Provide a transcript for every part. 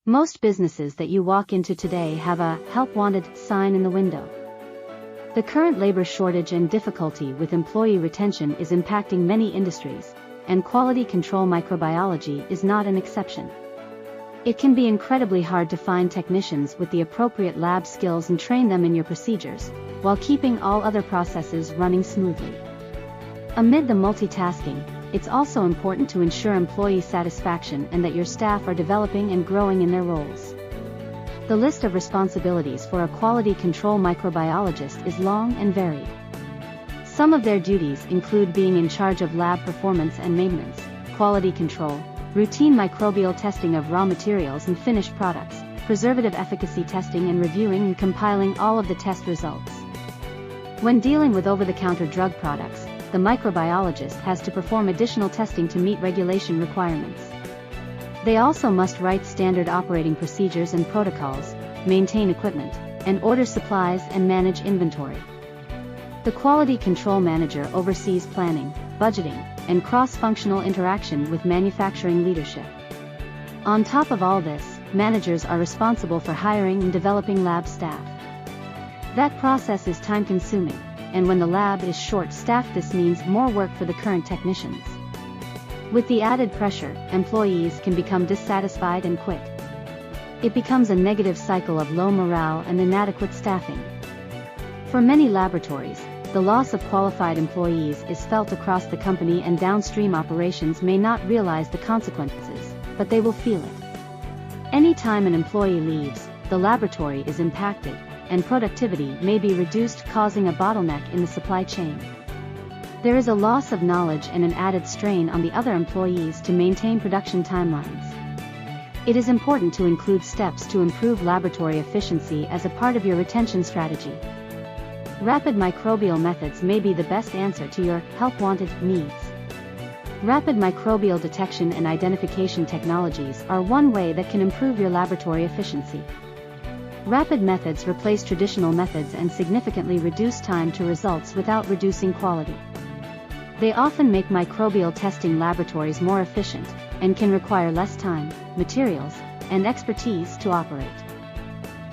Most businesses that you walk into today have a "Help Wanted" sign in the window. The current labor shortage and difficulty with employee retention is impacting many industries, and quality control microbiology is not an exception. It can be incredibly hard to find technicians with the appropriate lab skills and train them in your procedures, while keeping all other processes running smoothly. Amid the multitasking, it's also important to ensure employee satisfaction and that your staff are developing and growing in their roles. The list of responsibilities for a quality control microbiologist is long and varied. Some of their duties include being in charge of lab performance and maintenance, quality control, routine microbial testing of raw materials and finished products, preservative efficacy testing, and reviewing and compiling all of the test results. When dealing with over-the-counter drug products, the microbiologist has to perform additional testing to meet regulation requirements. They also must write standard operating procedures and protocols, maintain equipment, and order supplies and manage inventory. The quality control manager oversees planning, budgeting, and cross-functional interaction with manufacturing leadership. On top of all this, managers are responsible for hiring and developing lab staff. That process is time-consuming, and when the lab is short-staffed, this means more work for the current technicians. With the added pressure, employees can become dissatisfied and quit. It becomes a negative cycle of low morale and inadequate staffing. For many laboratories, the loss of qualified employees is felt across the company, and downstream operations may not realize the consequences, but they will feel it. Any time an employee leaves, the laboratory is impacted, and productivity may be reduced, causing a bottleneck in the supply chain. There is a loss of knowledge and an added strain on the other employees to maintain production timelines. It is important to include steps to improve laboratory efficiency as a part of your retention strategy. Rapid microbial methods may be the best answer to your "help wanted" needs. Rapid microbial detection and identification technologies are one way that can improve your laboratory efficiency. Rapid methods replace traditional methods and significantly reduce time to results without reducing quality. They often make microbial testing laboratories more efficient, and can require less time, materials, and expertise to operate.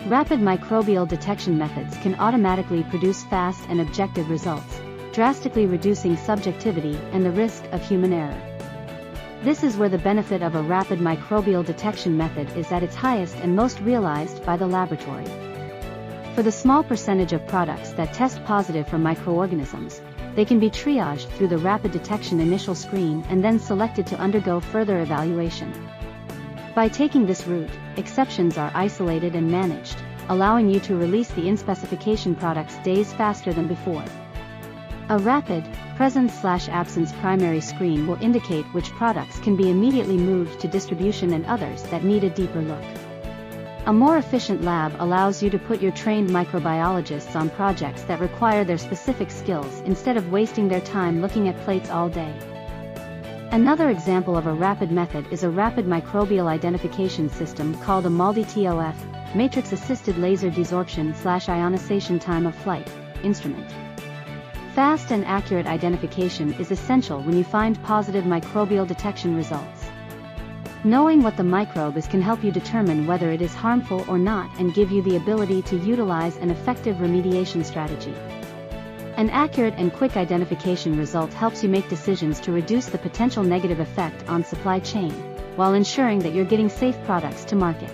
Rapid microbial detection methods can automatically produce fast and objective results, drastically reducing subjectivity and the risk of human error. This is where the benefit of a rapid microbial detection method is at its highest and most realized by the laboratory. For the small percentage of products that test positive for microorganisms, they can be triaged through the rapid detection initial screen and then selected to undergo further evaluation. By taking this route, exceptions are isolated and managed, allowing you to release the in-specification products days faster than before. A rapid, presence/absence primary screen will indicate which products can be immediately moved to distribution and others that need a deeper look. A more efficient lab allows you to put your trained microbiologists on projects that require their specific skills instead of wasting their time looking at plates all day. Another example of a rapid method is a rapid microbial identification system called a MAL-TOF, Matrix-Assisted Laser Desorption/Ionization Time of Flight, instrument. Fast and accurate identification is essential when you find positive microbial detection results. Knowing what the microbe is can help you determine whether it is harmful or not and give you the ability to utilize an effective remediation strategy. An accurate and quick identification result helps you make decisions to reduce the potential negative effect on supply chain, while ensuring that you're getting safe products to market.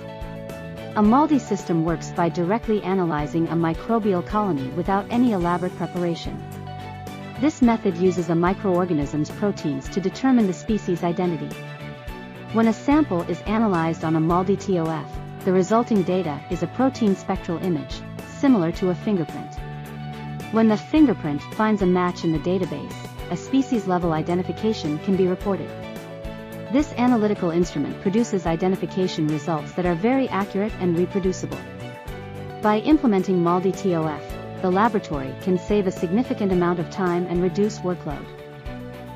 A MAL-TOF system works by directly analyzing a microbial colony without any elaborate preparation. This method uses a microorganism's proteins to determine the species identity. When a sample is analyzed on a MAL-TOF, the resulting data is a protein spectral image, similar to a fingerprint. When the fingerprint finds a match in the database, a species-level identification can be reported. This analytical instrument produces identification results that are very accurate and reproducible. By implementing MAL-TOF, the laboratory can save a significant amount of time and reduce workload.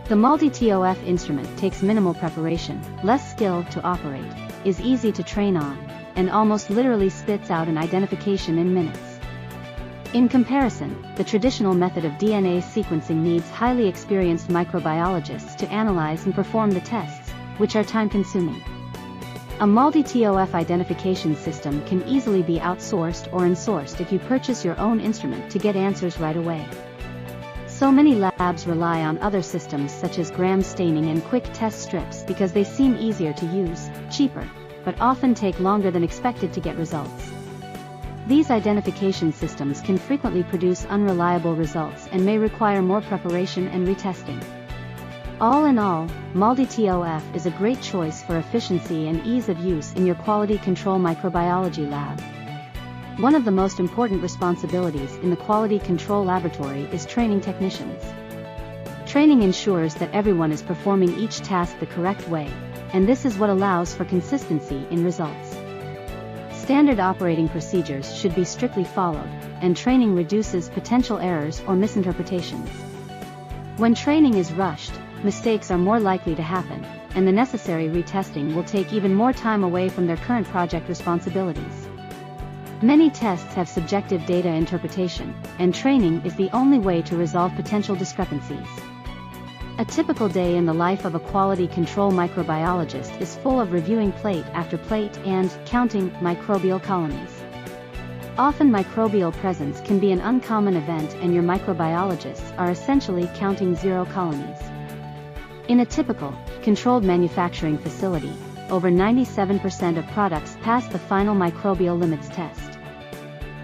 The MAL-TOF instrument takes minimal preparation, less skill to operate, is easy to train on, and almost literally spits out an identification in minutes. In comparison, the traditional method of DNA sequencing needs highly experienced microbiologists to analyze and perform the tests, which are time-consuming. A MAL-TOF identification system can easily be outsourced or insourced if you purchase your own instrument to get answers right away. So many labs rely on other systems such as gram staining and quick test strips because they seem easier to use, cheaper, but often take longer than expected to get results. These identification systems can frequently produce unreliable results and may require more preparation and retesting. All in all, MAL-TOF is a great choice for efficiency and ease of use in your quality control microbiology lab. One of the most important responsibilities in the quality control laboratory is training technicians. Training ensures that everyone is performing each task the correct way, and this is what allows for consistency in results. Standard operating procedures should be strictly followed, and training reduces potential errors or misinterpretations. When training is rushed, mistakes are more likely to happen, and the necessary retesting will take even more time away from their current project responsibilities. Many tests have subjective data interpretation, and training is the only way to resolve potential discrepancies. A typical day in the life of a quality control microbiologist is full of reviewing plate after plate and counting microbial colonies. Often microbial presence can be an uncommon event, and your microbiologists are essentially counting zero colonies. In a typical, controlled manufacturing facility, over 97% of products pass the final microbial limits test.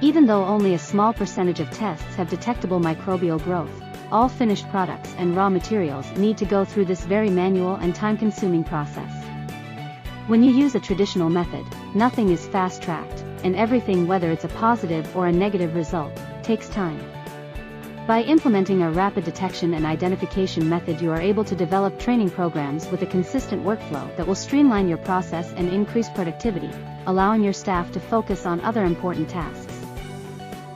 Even though only a small percentage of tests have detectable microbial growth, all finished products and raw materials need to go through this very manual and time-consuming process. When you use a traditional method, nothing is fast-tracked, and everything, whether it's a positive or a negative result, takes time. By implementing a rapid detection and identification method, you are able to develop training programs with a consistent workflow that will streamline your process and increase productivity, allowing your staff to focus on other important tasks.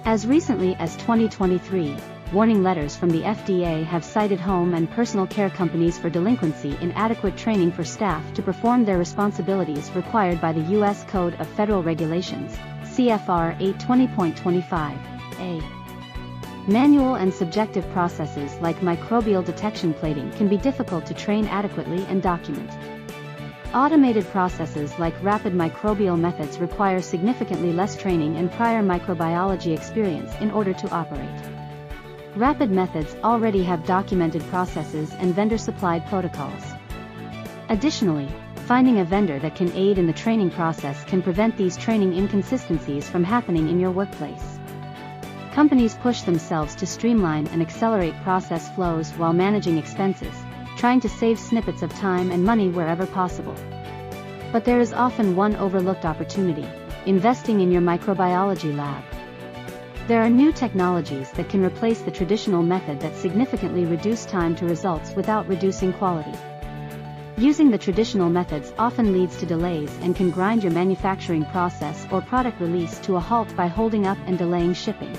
As recently as 2023, warning letters from the FDA have cited home and personal care companies for delinquency in inadequate training for staff to perform their responsibilities required by the U.S. Code of Federal Regulations, CFR 820.25a. Manual and subjective processes like microbial detection plating can be difficult to train adequately and document. Automated processes like rapid microbial methods require significantly less training and prior microbiology experience in order to operate. Rapid methods already have documented processes and vendor-supplied protocols. Additionally, finding a vendor that can aid in the training process can prevent these training inconsistencies from happening in your workplace. Companies push themselves to streamline and accelerate process flows while managing expenses, trying to save snippets of time and money wherever possible. But there is often one overlooked opportunity: investing in your microbiology lab. There are new technologies that can replace the traditional method that significantly reduce time to results without reducing quality. Using the traditional methods often leads to delays and can grind your manufacturing process or product release to a halt by holding up and delaying shipping.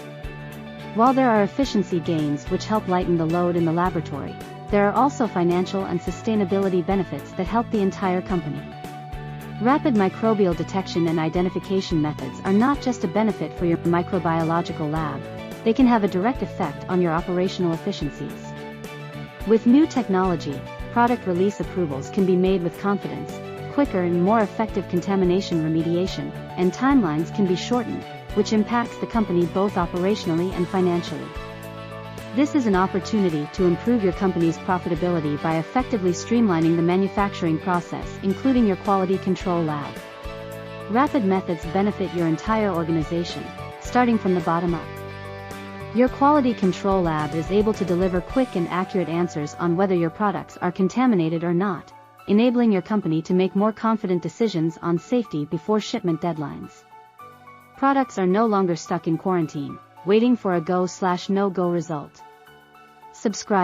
While there are efficiency gains which help lighten the load in the laboratory, there are also financial and sustainability benefits that help the entire company. Rapid microbial detection and identification methods are not just a benefit for your microbiological lab, they can have a direct effect on your operational efficiencies. With new technology, product release approvals can be made with confidence, quicker and more effective contamination remediation, and timelines can be shortened, which impacts the company both operationally and financially. This is an opportunity to improve your company's profitability by effectively streamlining the manufacturing process, including your quality control lab. Rapid methods benefit your entire organization, starting from the bottom up. Your quality control lab is able to deliver quick and accurate answers on whether your products are contaminated or not, enabling your company to make more confident decisions on safety before shipment deadlines. Products are no longer stuck in quarantine, waiting for a go/no-go result. Subscribe.